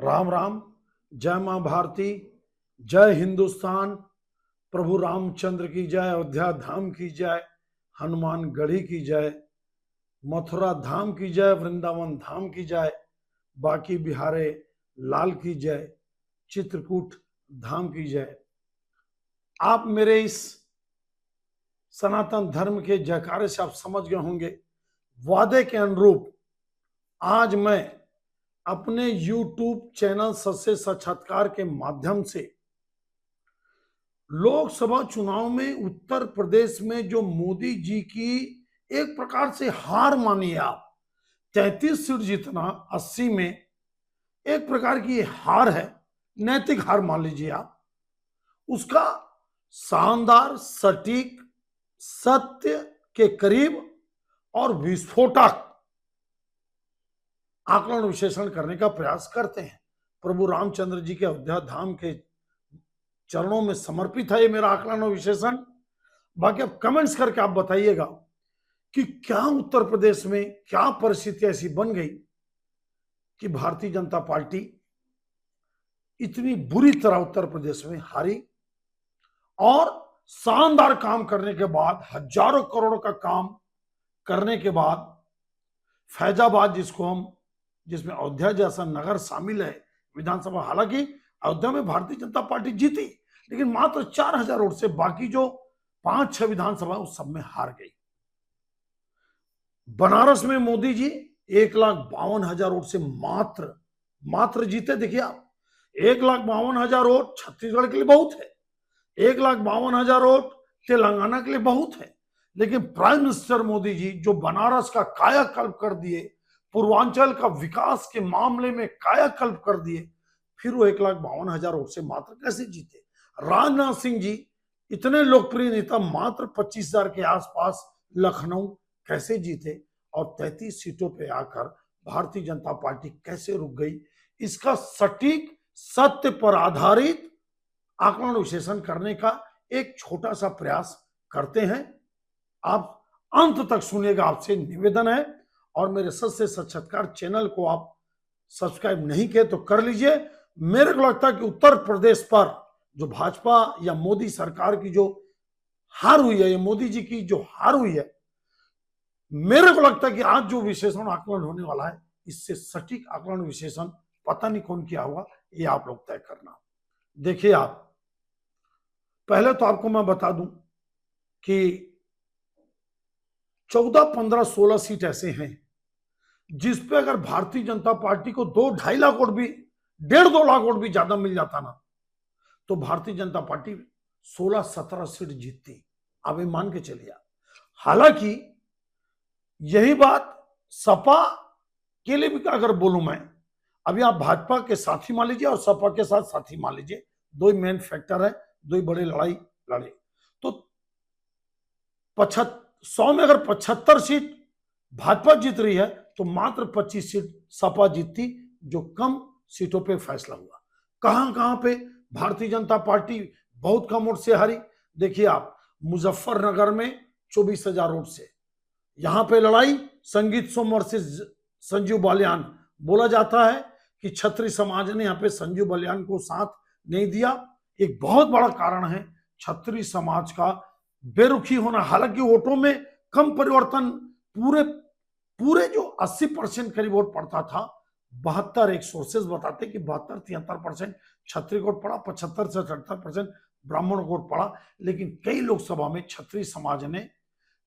राम राम। जय मां भारती। जय हिंदुस्तान। प्रभु रामचंद्र की जय। अयोध्या धाम की जय। हनुमान गढ़ी की जय। मथुरा धाम की जय। वृंदावन धाम की जय। बाकी बिहारे लाल की जय। चित्रकूट धाम की जय। आप मेरे इस सनातन धर्म के जयकारे से आप समझ गए होंगे, वादे के अनुरूप आज मैं अपने YouTube चैनल सच्चे साक्षात्कार के माध्यम से लोकसभा चुनाव में उत्तर प्रदेश में जो मोदी जी की एक प्रकार से हार मानिए आप, 33 सीट जीतना 80 में एक प्रकार की हार है, नैतिक हार मान लीजिए आप। उसका शानदार, सटीक, सत्य के करीब और विस्फोटक आकलन विश्लेषण करने का प्रयास करते हैं। प्रभु रामचंद्र जी के अयोध्या धाम के चरणों में समर्पित है ये मेरा आकलन और विश्लेषण। बाकी आप कमेंट्स करके आप बताइएगा कि क्या उत्तर प्रदेश में क्या परिस्थिति ऐसी बन गई कि भारतीय जनता पार्टी इतनी बुरी तरह उत्तर प्रदेश में हारी और शानदार काम करने के बाद, हजारों करोड़ का काम करने के बाद, फैजाबाद जिसमें अयोध्या जैसा नगर शामिल है विधानसभा, हालांकि अयोध्या में भारतीय जनता पार्टी जीती लेकिन मात्र 4000 वोट से, बाकी जो 5-6 विधानसभा उस सब में हार गई। बनारस में मोदी जी 1,52,000 वोट से मात्र जीते। देखिए आप, 1,52,000 वोट छत्तीसगढ़ के लिए बहुत है, 1,52,000 वोट तेलंगाना के लिए बहुत है, लेकिन प्राइम मिनिस्टर मोदी जी जो बनारस का कायाकल्प कर दिए, पूर्वांचल का विकास के मामले में कायाकल्प कर दिए, फिर वो 1,52,000 वोट से मात्र कैसे जीते। राजनाथ सिंह जी इतने लोकप्रिय नेता मात्र 25,000 के आसपास लखनऊ कैसे जीते और 33 सीटों पे आकर भारतीय जनता पार्टी कैसे रुक गई, इसका सटीक सत्य पर आधारित आकलन विश्लेषण करने का एक छोटा सा प्रयास करते हैं। आप अंत तक सुनिएगा, आपसे निवेदन है। और मेरे सच्चे साक्षात्कार चैनल को आप सब्सक्राइब नहीं किए तो कर लीजिए। मेरे को लगता है कि उत्तर प्रदेश पर जो भाजपा या मोदी सरकार की जो हार हुई है, या मोदी जी की जो हार हुई है, मेरे को लगता है कि आज जो विश्लेषण आकलन होने वाला है, इससे सटीक आकलन विश्लेषण पता नहीं कौन किया होगा, ये आप लोग तय करना। देखिए आप, पहले तो आपको मैं बता दूं कि 14, 15, 16 सीट ऐसे हैं जिसपे अगर भारतीय जनता पार्टी को 2-2.5 लाख वोट भी, 1.5-2 लाख वोट भी ज्यादा मिल जाता ना, तो भारतीय जनता पार्टी 16-17 सीट जीतती। आप ये मान के चलिए। हालांकि यही बात सपा के लिए भी अगर बोलूं मैं, अभी आप भाजपा के साथी मान लीजिए और सपा के साथ साथी मान लीजिए, दो ही मेन फैक्टर है, दो ही बड़े लड़ाई लड़े, तो 100 में अगर 75 सीट भाजपा जीत रही है तो मात्र 25 सीट सपा जीतती, जो कम सीटों पे फैसला हुआ। कहां कहां पे भारतीय जनता पार्टी बहुत कम वोट से हारी। देखिए आप, मुजफ्फरनगर में 24,000 वोट से, यहां पे लड़ाई संगीत सोमवार से संजीव बालियान। बोला जाता है कि छत्री समाज ने यहां पे संजीव बालियान को साथ नहीं दिया। एक बहुत बड़ा कारण है छत्री समाज का बेरुखी होना। हालांकि वोटों में कम परिवर्तन, पूरे जो 80% करीब वोट पड़ता था, 72, एक सोर्सेज बताते कि 72-73% छत्री वोट पड़ा, 75 से 78% ब्राह्मण वोट पड़ा। लेकिन कई लोकसभा में छत्री समाज ने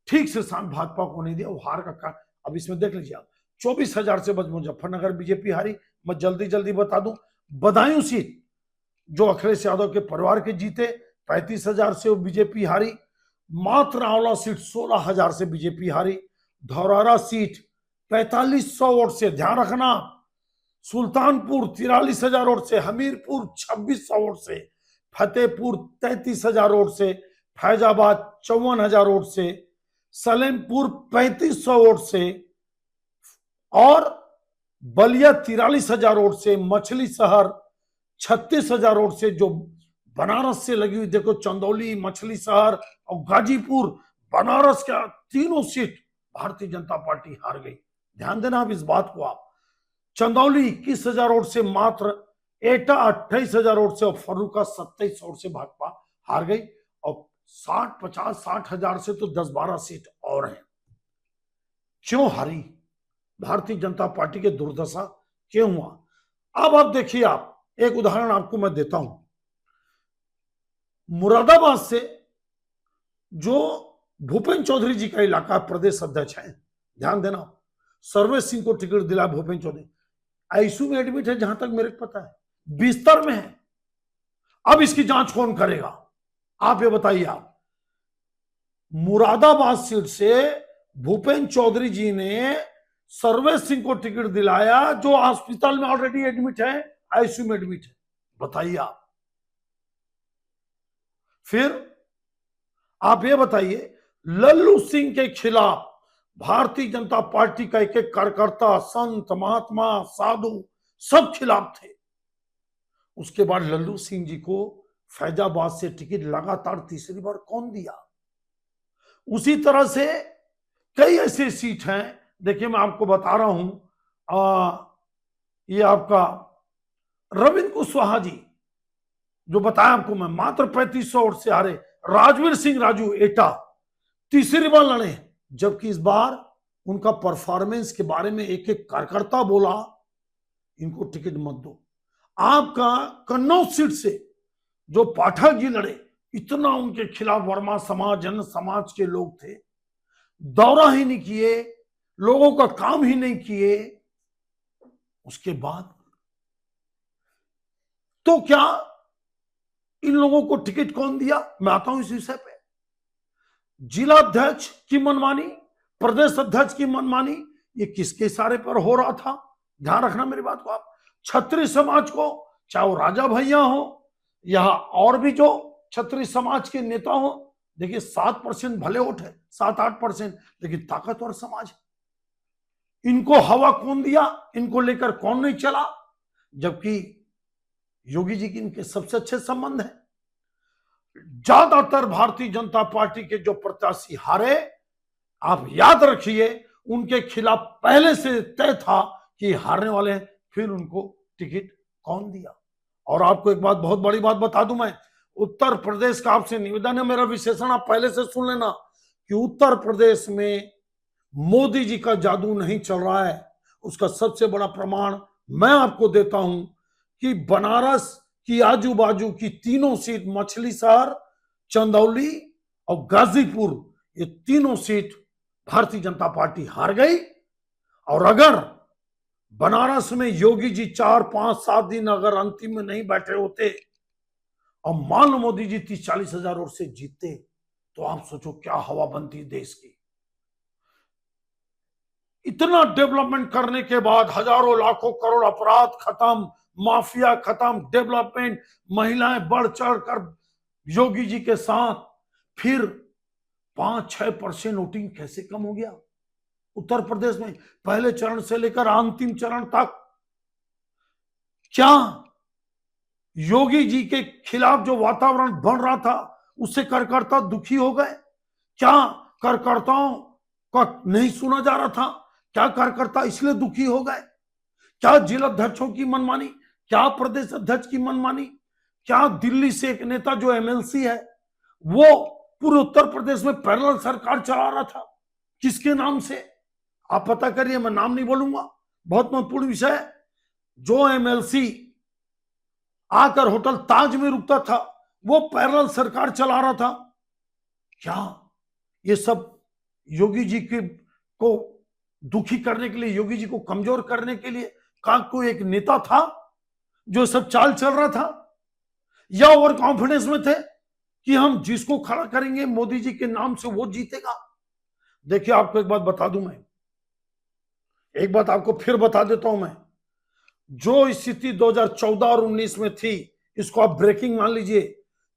ठीक से स्थान भाजपा को नहीं दिया, वो हार का कारण अब इसमें देख लीजिए आप। 24,000 से बस मुजफ्फरनगर बीजेपी हारी। मैं जल्दी बता दूं, बदायूं सीट जो अखिलेश यादव के परिवार के जीते, 35,000 से वो बीजेपी हारी। मात्र आंवला सीट 16,000 से बीजेपी हारी। धौरहरा सीट 4500 वोट से, ध्यान रखना। सुल्तानपुर 43,000 वोट से, हमीरपुर 2600 वोट से, फतेहपुर 33,000 वोट से, फैजाबाद 54,000 वोट से, सलेमपुर 3500 वोट से और बलिया 43,000 वोट से, मछली शहर 36,000 वोट से, जो बनारस से लगी हुई, देखो चंदौली, मछली शहर और गाजीपुर, बनारस का तीनों सीट भारतीय जनता पार्टी हार गई। ध्यान देना आप इस बात को। आप चंदौली 21,000 वोट से मात्र एटा 28,000 वोट से और फर्रुखा 27 वोट से भाजपा हार गई। और 60 से तो 10-12 सीट और हैं। क्यों हारी भारतीय जनता पार्टी के दुर्दशा क्यों हुआ? अब आप देखिए, आप एक उदाहरण आपको मैं देता हूं। मुरादाबाद से जो भूपेंद्र चौधरी जी का इलाका प्रदेश अध्यक्ष है, ध्यान देना, सर्वेश सिंह को टिकट दिला भूपेंद्र चौधरी, आईसीयू में एडमिट है जहां तक मेरे को पता है, बिस्तर में है। अब इसकी जांच कौन करेगा? आप ये बताइए। आप मुरादाबाद सीट से भूपेंद्र चौधरी जी ने सर्वेश सिंह को टिकट दिलाया जो हॉस्पिटल में ऑलरेडी एडमिट है, आईसीयू में एडमिट है। बताइए आप। फिर आप ये बताइए, लल्लू सिंह के खिलाफ भारतीय जनता पार्टी का एक एक कार्यकर्ता, संत, महात्मा, साधु सब खिलाफ थे। उसके बाद लल्लू सिंह जी को फैजाबाद से टिकट लगातार तीसरी बार कौन दिया? उसी तरह से कई ऐसे सीट हैं। देखिए, मैं आपको बता रहा हूं, ये आपका रविंद्र कुशवाहा जी, जो बताया आपको मैं, मात्र 3500 वोट से हारे। राजवीर सिंह राजू एटा तीसरी बार लड़े, जबकि इस बार उनका परफॉर्मेंस के बारे में एक एक कार्यकर्ता बोला इनको टिकट मत दो। आपका कन्नौज सीट से जो पाठक जी लड़े, इतना उनके खिलाफ वर्मा समाज, जन समाज के लोग थे, दौरा ही नहीं किए, लोगों का काम ही नहीं किए। उसके बाद तो क्या इन लोगों को टिकट कौन दिया? मैं आता हूं इस विषय पे। जिला अध्यक्ष की मनमानी, प्रदेश अध्यक्ष की मनमानी, ये किसके इशारे पर हो रहा था? ध्यान रखना मेरी बात को आप। क्षत्रिय समाज को, चाहे वो राजा भैया हो या और भी जो क्षत्रिय समाज के नेता हो, देखिए 7% भले वोट है, 7-8%, लेकिन ताकतवर समाज है। इनको हवा कौन दिया? इनको लेकर कौन नहीं चला? जबकि योगी जी की इनके सबसे अच्छे संबंध है। ज्यादातर भारतीय जनता पार्टी के जो प्रत्याशी हारे, आप याद रखिए, उनके खिलाफ पहले से तय था कि हारने वाले हैं, फिर उनको टिकट कौन दिया? और आपको एक बात, बहुत बड़ी बात बता दूं मैं, उत्तर प्रदेश का आपसे निवेदन है, मेरा विशेषण आप पहले से सुन लेना, कि उत्तर प्रदेश में मोदी जी का जादू नहीं चल रहा है। उसका सबसे बड़ा प्रमाण मैं आपको देता हूं कि बनारस की आजू बाजू की तीनों सीट, मछली शहर, चंदौली और गाजीपुर, ये तीनों सीट भारतीय जनता पार्टी हार गई। और अगर बनारस में योगी जी 4-5-7 दिन अगर अंतिम में नहीं बैठे होते और मान लो मोदी जी 30-40 हजार वोट से जीतते, तो आप सोचो क्या हवा बनती देश की। इतना डेवलपमेंट करने के बाद हजारों लाखों करोड़ अपराध खत्म, माफिया खत्म, डेवलपमेंट, महिलाएं बढ़ चढ़ कर योगी जी के साथ, फिर 5-6% वोटिंग कैसे कम हो गया उत्तर प्रदेश में, पहले चरण से लेकर अंतिम चरण तक? क्या योगी जी के खिलाफ जो वातावरण बन रहा था उससे कार्यकर्ता दुखी हो गए? क्या कार्यकर्ताओं का नहीं सुना जा रहा था? क्या कार्यकर्ता इसलिए दुखी हो गए? क्या जिला अध्यक्षों की मनमानी, क्या प्रदेश अध्यक्ष की मनमानी, क्या दिल्ली से एक नेता जो एमएलसी है वो पूरे उत्तर प्रदेश में पैरेलल सरकार चला रहा था? किसके नाम से? आप पता करिए, मैं नाम नहीं बोलूंगा, बहुत महत्वपूर्ण विषय है। जो एमएलसी आकर होटल ताज में रुकता था वो पैरेलल सरकार चला रहा था। क्या ये सब योगी जी को दुखी करने के लिए, योगी जी को कमजोर करने के लिए का कोई एक नेता था जो सब चाल चल रहा था? या ओवर कॉन्फिडेंस में थे कि हम जिसको खड़ा करेंगे मोदी जी के नाम से वो जीतेगा? देखिए, आपको एक बात बता दूं, मैं एक बात आपको फिर बता देता हूं, मैं जो स्थिति 2014 और 19 में थी, इसको आप ब्रेकिंग मान लीजिए,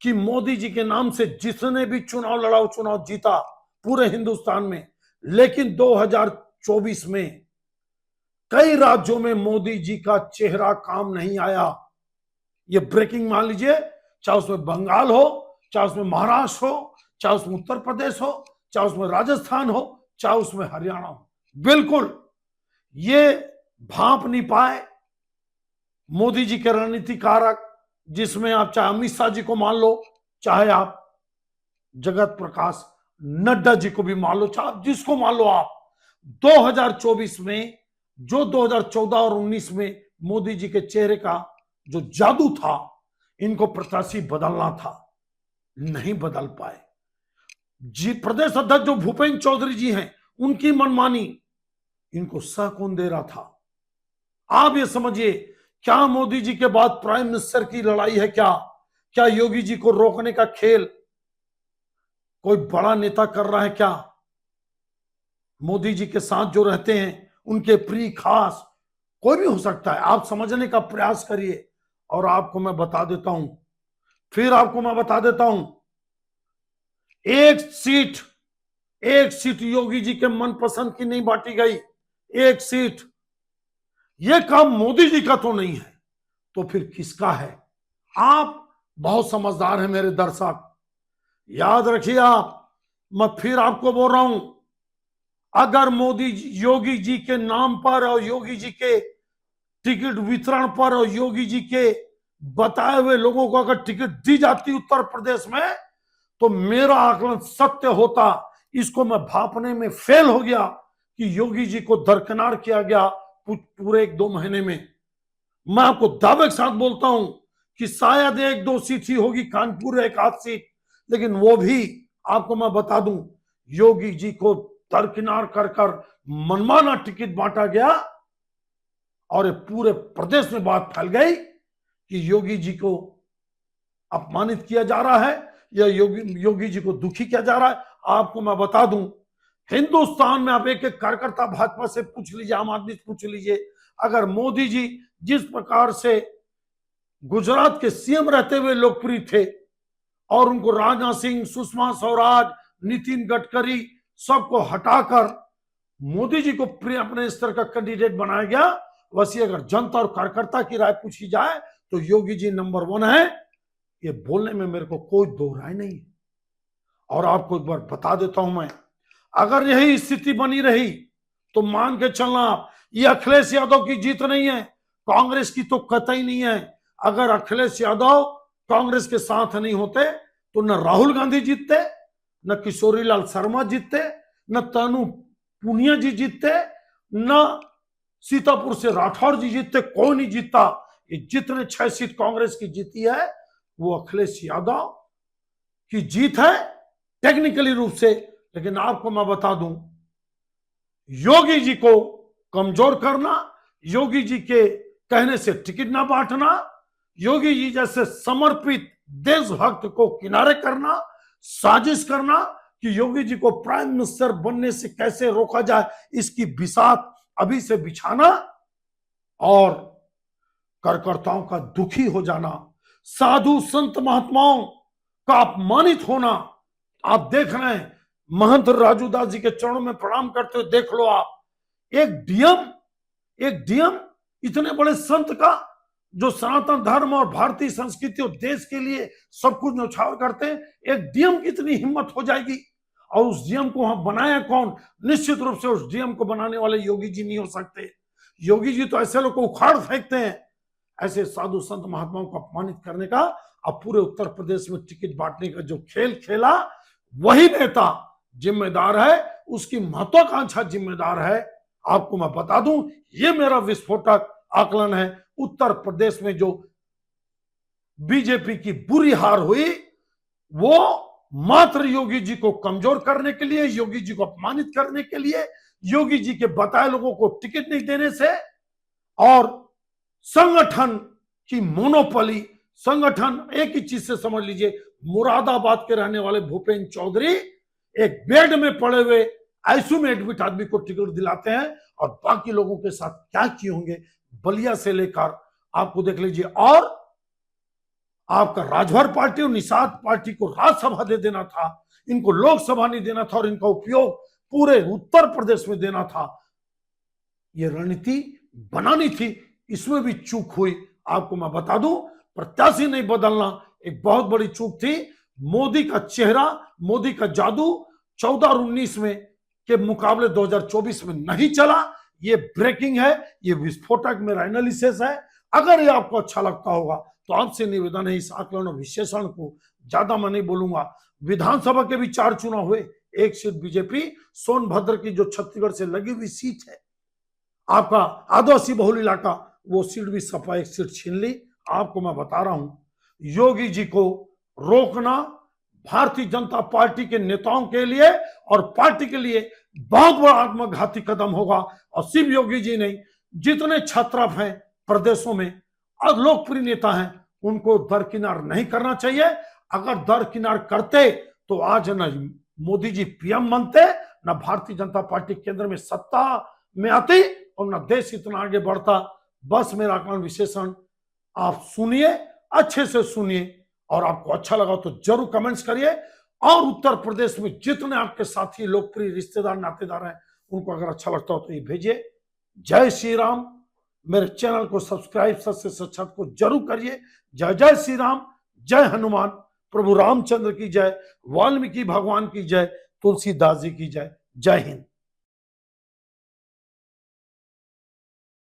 कि मोदी जी के नाम से जिसने भी चुनाव लड़ा वो चुनाव जीता पूरे हिंदुस्तान में। लेकिन 2024 में कई राज्यों में मोदी जी का चेहरा काम नहीं आया। ये ब्रेकिंग मान लीजिए, चाहे उसमें बंगाल हो, चाहे उसमें महाराष्ट्र हो, चाहे उसमें उत्तर प्रदेश हो, चाहे उसमें राजस्थान हो, चाहे उसमें हरियाणा हो। बिल्कुल ये भांप नहीं पाए मोदी जी के रणनीति कारक, जिसमें आप चाहे अमित शाह जी को मान लो, चाहे आप जगत प्रकाश नड्डा जी को भी मान लो, चाहे जिसको मान लो आप, 2024 में जो 2014 और 19 में मोदी जी के चेहरे का जो जादू था, इनको प्रत्याशी बदलना था, नहीं बदल पाए। जी प्रदेश अध्यक्ष जो भूपेंद्र चौधरी जी हैं, उनकी मनमानी इनको सह कौन दे रहा था? आप ये समझिए, क्या मोदी जी के बाद प्राइम मिनिस्टर की लड़ाई है? क्या योगी जी को रोकने का खेल कोई बड़ा नेता कर रहा है क्या? मोदी जी के साथ जो रहते हैं, उनके प्रिय खास, कोई भी हो सकता है। आप समझने का प्रयास करिए और आपको मैं बता देता हूं, फिर आपको मैं बता देता हूं, एक सीट योगी जी के मनपसंद की नहीं बांटी गई, एक सीट। यह काम मोदी जी का तो नहीं है, तो फिर किसका है? आप बहुत समझदार हैं मेरे दर्शक, याद रखिए आप, मैं फिर आपको बोल रहा हूं, अगर योगी जी के नाम पर और योगी जी के टिकट वितरण पर और योगी जी के बताए हुए लोगों को अगर टिकट दी जाती उत्तर प्रदेश में, तो मेरा आकलन सत्य होता। इसको मैं भापने में फेल हो गया कि योगी जी को दरकिनार किया गया पूरे 1-2 महीने में। मैं आपको दावे के साथ बोलता हूं कि शायद 1-2 सीट ही होगी, कानपुर 1-8 सीट, लेकिन वो भी आपको मैं बता दूं, योगी जी को दरकिनार कर मनमाना टिकट बांटा गया और पूरे प्रदेश में बात फैल गई कि योगी जी को अपमानित किया जा रहा है या योगी जी को दुखी किया जा रहा है। आपको मैं बता दूं, हिंदुस्तान में आप एक कार्यकर्ता भाजपा से पूछ लीजिए, आम आदमी से पूछ लीजिए, अगर मोदी जी जिस प्रकार से गुजरात के सीएम रहते हुए लोकप्रिय थे और उनको राजनाथ सिंह, सुषमा स्वराज, नितिन गडकरी सबको हटाकर मोदी जी को अपने स्तर का कैंडिडेट बनाया गया, वैसे अगर जनता और कार्यकर्ता की राय पूछी जाए तो योगी जी नंबर 1 है। ये बोलने में मेरे को कोई दो राय नहीं है। और आपको एक बार बता देता हूं मैं, अगर यही स्थिति बनी रही तो मान के चलना, ये अखिलेश यादव की जीत नहीं है, कांग्रेस की तो कतई नहीं है। अगर अखिलेश यादव कांग्रेस के साथ नहीं होते तो न राहुल गांधी जीतते, न किशोरीलाल शर्मा जीतते, न तनु पुनिया जी जीतते, न सीतापुर से राठौर जी जीतते, कोई नहीं जीतता। ये जितने 6 सीट कांग्रेस की जीती है वो अखिलेश यादव की जीत है टेक्निकली रूप से। लेकिन आपको मैं बता दूं, योगी जी को कमजोर करना, योगी जी के कहने से टिकट ना बांटना, योगी जी जैसे समर्पित देशभक्त को किनारे करना, साजिश करना कि योगी जी को प्राइम मिनिस्टर बनने से कैसे रोका जाए, इसकी बिसात अभी से बिछाना और कार्यकर्ताओं का दुखी हो जाना, साधु संत महात्माओं का अपमानित होना। आप देख रहे हैं, महंत राजूदास जी के चरणों में प्रणाम करते हुए देख लो आप, एक डीएम इतने बड़े संत का, जो सनातन धर्म और भारतीय संस्कृति और देश के लिए सब कुछ न्यौछावर करते हैं, एक डीएम की इतनी हिम्मत हो जाएगी? और उस डीएम को वहां बनाया कौन? निश्चित रूप से उस डीएम को बनाने वाले योगी जी नहीं हो सकते। योगी जी तो ऐसे लोग को उखाड़ फेंकते हैं। ऐसे साधु संत महात्माओं को अपमानित करने का, अब पूरे उत्तर प्रदेश में टिकट बांटने का जो खेल खेला, वही नेता जिम्मेदार है, उसकी महत्वाकांक्षा जिम्मेदार है। आपको मैं बता दूं, ये मेरा विस्फोटक आकलन है। उत्तर प्रदेश में जो बीजेपी की बुरी हार हुई, वो मात्र योगी जी को कमजोर करने के लिए, योगी जी को अपमानित करने के लिए, योगी जी के बताए लोगों को टिकट नहीं देने से, और संगठन की मोनोपोली। संगठन एक ही चीज से समझ लीजिए, मुरादाबाद के रहने वाले भूपेंद्र चौधरी एक बेड में पड़े हुए आईसीयू में एडमिट आदमी को टिकट दिलाते हैं, और बाकी लोगों के साथ क्या किए होंगे, बलिया से लेकर आपको देख लीजिए। और आपका राजभर पार्टी और निषाद पार्टी को राज्यसभा दे देना था, इनको लोकसभा नहीं देना था, और इनका उपयोग पूरे उत्तर प्रदेश में देना था। यह रणनीति बनानी थी, इसमें भी चूक हुई। आपको मैं बता दूं, प्रत्याशी नहीं बदलना एक बहुत बड़ी चूक थी। मोदी का चेहरा, मोदी का जादू 14 और 19 में के मुकाबले 2024 में नहीं चला, ये ब्रेकिंग है, ये विस्फोटक मेरा एनालिसिस है। अगर ये आपको अच्छा लगता होगा तो आपसे निवेदन है, इस आकलन और विश्लेषण को ज्यादा मैं नहीं बोलूंगा। विधानसभा के भी 4 चुनाव हुए, 1 सीट बीजेपी, सोनभद्र की जो छत्तीसगढ़ से लगी हुई सीट है, आपका आदिवासी बहुल इलाका, वो सीट भी सपा 1 सीट छीन ली। आपको मैं बता रहा हूं, योगी जी को रोकना भारतीय जनता पार्टी के नेताओं के लिए और पार्टी के लिए बहुत बड़ा आत्मघाती कदम होगा। और सिर्फ योगी जी नहीं, जितने छात्रप हैं प्रदेशों में और लोकप्रिय नेता हैं, उनको दरकिनार नहीं करना चाहिए। अगर दरकिनार करते तो आज न मोदी जी पीएम बनते, न भारतीय जनता पार्टी केंद्र में सत्ता में आती और न देश इतना आगे बढ़ता। बस मेरा आकलन विश्लेषण आप सुनिए, अच्छे से सुनिए, और आपको अच्छा लगा तो जरूर कमेंट्स करिए। और उत्तर प्रदेश में जितने आपके साथी, लोकप्रिय रिश्तेदार, नातेदार हैं, उनको अगर अच्छा लगता हो तो ये भेजिए। जय श्री राम। मेरे चैनल को सब्सक्राइब सबसे सब्सक्राइब को जरूर करिए। जय जय श्री राम, जय हनुमान, प्रभु रामचंद्र की जय, वाल्मीकि भगवान की जय, तुलसीदास जी की जय। जय हिंद।